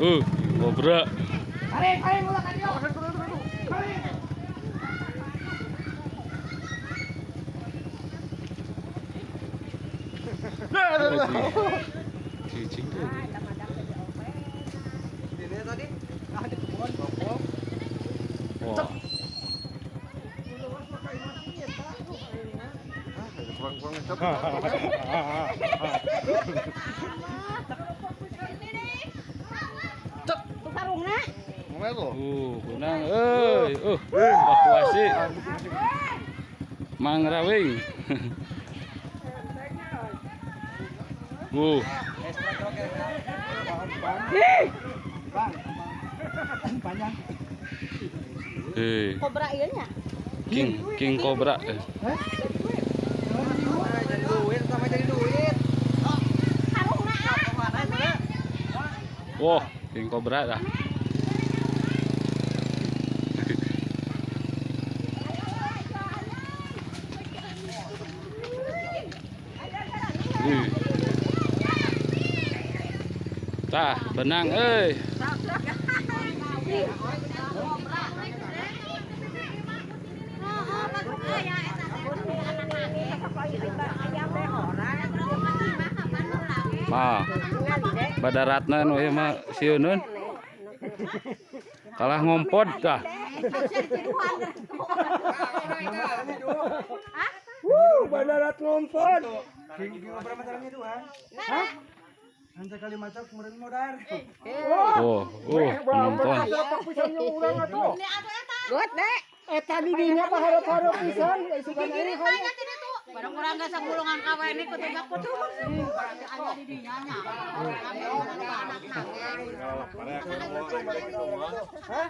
Kobra. Kare mula kan yo. Cicing tuh. Ini tadi di kebun. Wah. Sarungna. Kunang euy. Evakuasi. Mang Rawing. Panjang. Kobra ieu nya. King Cobra. Jadi duit sama jadi duit. Sarungna. Wah, King Cobra dah. Tah, benang euy. Mah, badaratna nu ieu mah sieuneun. Kalah ngompod tah. Badarat ngompod. King berapa meternya itu, Hah? Nanti kali macam kemarin modar. Penonton. Gut deh. Eta di dinya paharap-harap pisan, suka naik. Barang urang geus sabulungan kawen ieu kutubak kutu. Berarti aya di dinya nya. Anak-anak. Hah?